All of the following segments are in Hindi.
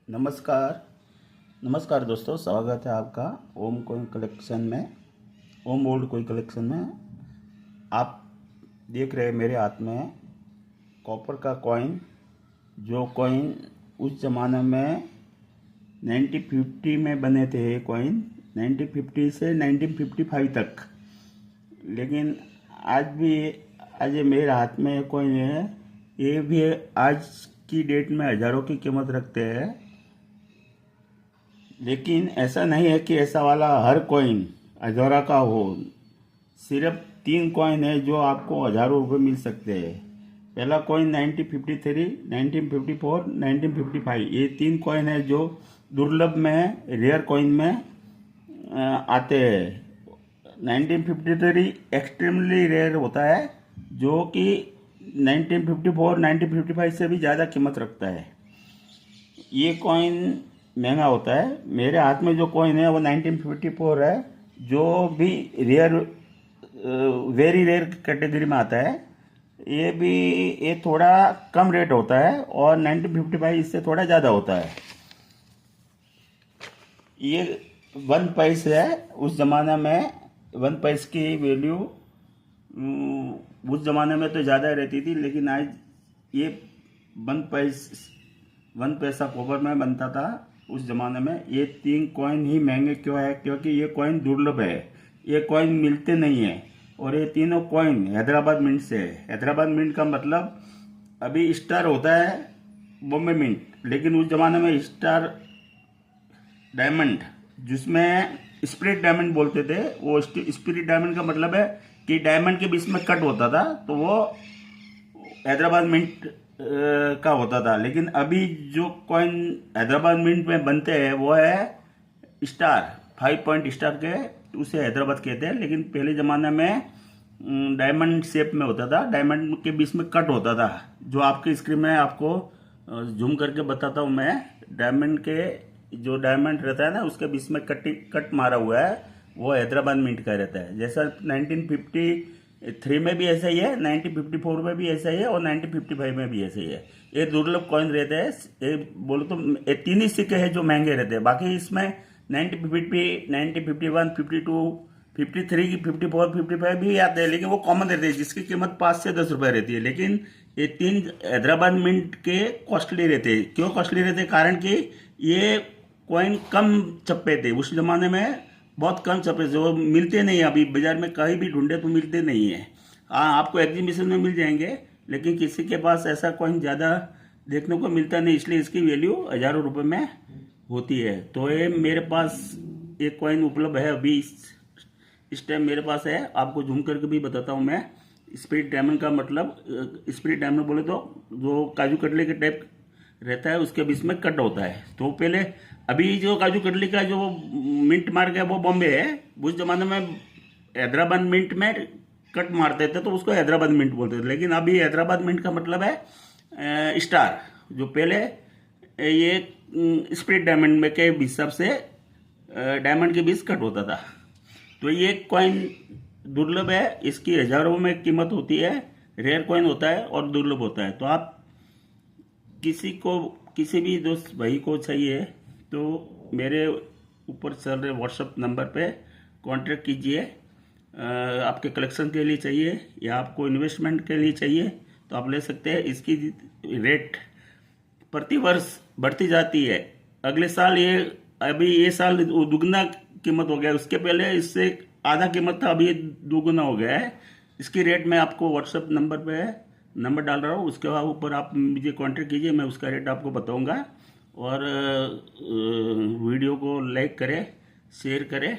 नमस्कार नमस्कार दोस्तों, स्वागत है आपका ओम कोइन कलेक्शन में। ओम ओल्ड कोइन कलेक्शन में आप देख रहे हैं मेरे हाथ में कॉपर का कॉइन। जो कॉइन उस ज़माने में 1950 में बने थे। ये कॉइन 1950 से 1955 तक। लेकिन आज ये मेरे हाथ में कॉइन है। ये भी आज की डेट में हज़ारों की कीमत रखते हैं। लेकिन ऐसा नहीं है कि ऐसा वाला हर कॉइन हज़ारा का हो। सिर्फ 3 कॉइन है जो आपको हज़ारों रुपये मिल सकते हैं। पहला कॉइन 1953, 1954, 1955। ये 3 कॉइन है जो दुर्लभ में, रेयर कॉइन में आते हैं। 1953 एक्सट्रीमली रेयर होता है, जो कि 1954, 1955 से भी ज़्यादा कीमत रखता है। ये कॉइन महंगा होता है। मेरे हाथ में जो कॉइन है वो 1954 है, जो भी रेयर, वेरी रेयर कैटेगरी में आता है। ये थोड़ा कम रेट होता है और 1955 इससे थोड़ा ज़्यादा होता है। ये 1 पैसे है। उस ज़माने में 1 पैसे की वैल्यू उस ज़माने में तो ज़्यादा रहती थी, लेकिन आज ये 1 पैसा कॉपर में बनता था उस ज़माने में। ये 3 कॉइन ही महंगे क्यों है? क्योंकि ये कॉइन दुर्लभ है। ये कॉइन मिलते नहीं है। और ये तीनों कॉइन हैदराबाद मिंट से है। हैदराबाद मिंट का मतलब, अभी स्टार होता है बॉम्बे मिंट, लेकिन उस ज़माने में स्टार डायमंड, जिसमें स्पिरिट डायमंड बोलते थे, वो स्पिरिट डायमंड का मतलब है कि डायमंड के बीच में कट होता था, तो वो हैदराबाद मिंट का होता था। लेकिन अभी जो कॉइन हैदराबाद मिंट में बनते हैं वो है स्टार, 5 पॉइंट स्टार के, उसे हैदराबाद कहते हैं। लेकिन पहले ज़माने में डायमंड शेप में होता था, डायमंड के बीच में कट होता था। जो आपकी स्क्रीन में आपको जूम करके बताता हूँ मैं। डायमंड के जो डायमंड रहता है ना, उसके बीच में कट मारा हुआ है, वो हैदराबाद मिंट का रहता है। जैसा 1953 में भी ऐसा ही है, 1954 में भी ऐसा ही है और 1955 में भी ऐसा ही है। ये दुर्लभ कॉइन रहते हैं। ये बोलो तो ये 3 ही सिक्के हैं जो महंगे रहते हैं। बाकी इसमें 1950, 1951, 52, 53, 54, 55 भी आते हैं, लेकिन वो कॉमन रहते हैं, जिसकी कीमत 5 से 10 रुपए रहती है। लेकिन ये 3 हैदराबाद मिंट के कॉस्टली रहते हैं। क्यों कॉस्टली रहते हैं? कारण कि ये कॉइन कम छपे थे उस जमाने में, बहुत कम छपे थे, वो मिलते नहीं। अभी बाजार में कहीं भी ढूंढे तो मिलते नहीं है। हाँ, आपको एग्जीबिशन में मिल जाएंगे, लेकिन किसी के पास ऐसा कॉइन ज़्यादा देखने को मिलता नहीं, इसलिए इसकी वैल्यू हज़ारों रुपए में होती है। तो ये मेरे पास एक कॉइन उपलब्ध है अभी इस टाइम मेरे पास है। आपको झूम करके भी बताता हूँ मैं। स्पिरिट डायमंड का मतलब, स्पिरिट डायमंड बोले तो जो काजू कतली के टाइप रहता है, उसके बीच में कट होता है। तो पहले, अभी जो काजू कतली का जो मिंट मार गया वो बॉम्बे है। उस जमाने में हैदराबाद मिंट में कट मारते थे तो उसको हैदराबाद मिंट बोलते थे। लेकिन अभी हैदराबाद मिंट का मतलब है स्टार। जो पहले ये स्पिरिट डायमंड में के हिसाब से डायमंड के बीच कट होता था। तो ये कॉइन दुर्लभ है, इसकी हज़ारों में कीमत होती है। रेयर कॉइन होता है और दुर्लभ होता है। तो आप किसी भी दोस्त भाई को चाहिए तो मेरे ऊपर चल रहे व्हाट्सएप नंबर पे कांटेक्ट कीजिए। आपके कलेक्शन के लिए चाहिए या आपको इन्वेस्टमेंट के लिए चाहिए तो आप ले सकते हैं। इसकी रेट प्रति वर्ष बढ़ती जाती है। अगले साल ये साल दुगना कीमत हो गया, उसके पहले इससे आधा कीमत था, अभी दोगुना हो गया है। इसकी रेट मैं आपको व्हाट्सएप नंबर डाल रहा हूँ, उसके ऊपर आप मुझे कांटेक्ट कीजिए, मैं उसका रेट आपको बताऊंगा। और वीडियो को लाइक करें, शेयर करें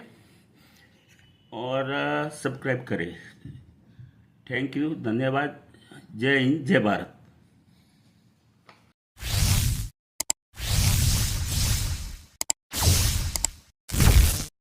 और सब्सक्राइब करें। थैंक यू, धन्यवाद। जय हिंद, जय भारत।